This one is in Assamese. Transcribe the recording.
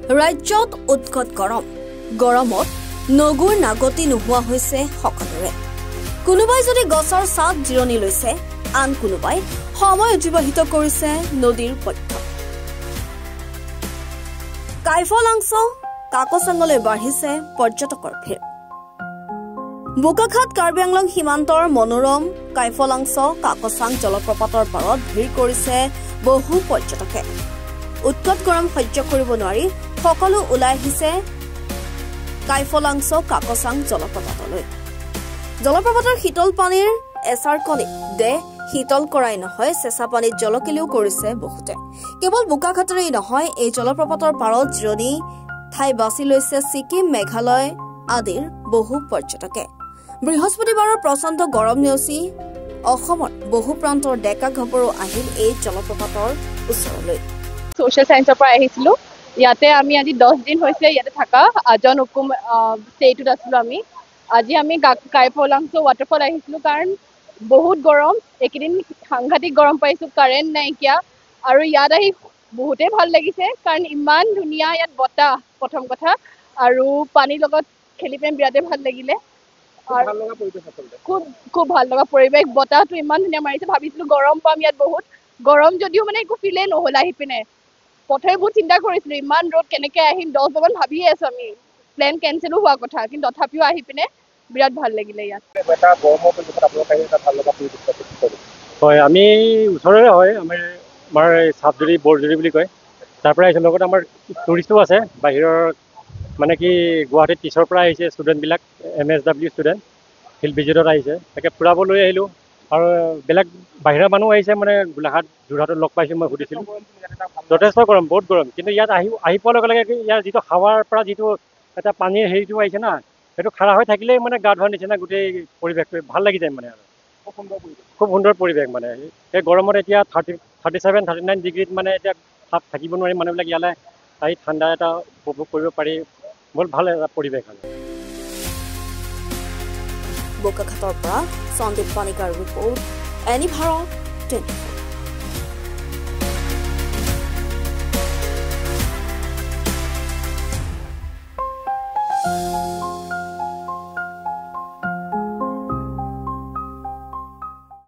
ৰাজ্যত উৎকট গৰমত নগুৰ নাগতি নোহোৱা হৈছে সকলোৰে। কোনোবাই যদি গছৰ ছাঁত জিৰণি লৈছে, আন কোনোবাই সময় অতিবাহিত কৰিছে নদীৰ পক্ষত। কাইফলাংছ কাকচাঙলৈ বাঢ়িছে পৰ্যটকৰ ভিৰ। বোকাখাত কাৰ্বি আংলং সীমান্তৰ মনোৰম কাইফলাংছ কাকচাং জলপ্ৰপাতৰ পাৰত ভিৰ কৰিছে বহু পৰ্যটকে। উৎকট গৰম সহ্য কৰিব নোৱাৰি সকলো ওলাই আহিছে কাইফলাংছ কাকচাং জলপ্ৰপাতলৈ। জলপ্ৰপাতৰ শীতল পানীৰ এচাৰকণিত দেহ শীতল কৰাই নহয়, চেঁচা পানীত জলকেলিও কৰিছে বহুতে। কেৱল বোকাখাতৰেই নহয়, এই জলপ্ৰপাতৰ পাৰত জিৰণি ঠাই বাছি লৈছে ছিকিম, মেঘালয় আদিৰ বহু পৰ্যটকে। বৃহস্পতিবাৰৰ প্ৰচণ্ড গৰম নেওচি অসমৰ বহু প্ৰান্তৰ ডেকা গাভৰু আহিল এই জলপ্ৰপাতৰ ওচৰলৈ। সোশ্যাল সায়েন্সৰ পৰা আহিছিলো। ইয়াতে আমি আজি 10 দিন হৈছে ইয়াতে থাকা। আজন হুকুম ষ্টেটোত আছিলো আমি। আজি আমি কাইফলাংছ ৱাটাৰফল আহিছিলো কাৰণ বহুত গৰম। এইকেইদিন সাংঘাতিক গৰম পাইছো, কাৰেণ্ট নাইকিয়া। আৰু ইয়াত আহি বহুতেই ভাল লাগিছে কাৰণ ইমান ধুনীয়া ইয়াত বতাহ প্ৰথম কথা, আৰু পানীৰ লগত খেলি পেলাই বিৰাটেই ভাল লাগিলে। খুব ভাল লগা পৰিৱেশ, বতাহটো ইমান ধুনীয়া মাৰিছে। ভাবিছিলো গৰম পাম ইয়াত বহুত, গৰম যদিও মানে একো ফিলেই নহ'ল আহি পিনে। প্ৰথমে বহুত চিন্তা কৰিছিলো ইমান ৰ'দ কেনেকে আহিম, 10 বাৰমান ভাবিয়ে আছো আমি, প্লেন কেঞ্চেলো হোৱা কথা, কিন্তু তথাপিও আহি পিনে বিৰাট ভাল লাগিলে ইয়াত। হয়, আমি ওচৰৰে হয়, আমাৰ চাপজুৰি বৰজুৰি বুলি কয়, তাৰ পৰা আহিছোঁ। লগত আমাৰ টুৰিষ্টো আছে বাহিৰৰ, মানে কি গুৱাহাটীত টিচৰ পৰা আহিছে ষ্টুডেণ্টবিলাক, MSW ষ্টুডেণ্ট, ফিল্ড ভিজিটত আহিছে, তাকে ফুৰাব লৈ আহিলোঁ। আৰু বেলেগ বাহিৰৰ মানুহ আহিছে, মানে গোলাঘাট যোৰহাটত লগ পাইছোঁ, মই সুধিছিলোঁ। যথেষ্ট গৰম, বহুত গৰম, কিন্তু ইয়াত আহি পোৱাৰ লগে লগে ইয়াৰ যিটো হাৱাৰ পৰা যিটো এটা পানীৰ হেৰিটো আহিছে না, সেইটো খাৰা হৈ থাকিলেই মানে গা ধোৱাৰ নিচিনা গোটেই পৰিৱেশটো ভাল লাগি যায় মানে। আৰু খুব সুন্দৰ পৰিৱেশ মানে। এই গৰমত এতিয়া 37-39 ডিগ্ৰীত মানে এতিয়া থাকিব নোৱাৰি মানুহবিলাক, ইয়ালৈ আহি ঠাণ্ডা এটা উপভোগ কৰিব পাৰি, বহুত ভাল এটা পৰিৱেশ আৰু। বোকাখাতৰ পৰা সন্দীপ পানিকাৰ ৰিপৰ্ট, এনি ভাৰত 24।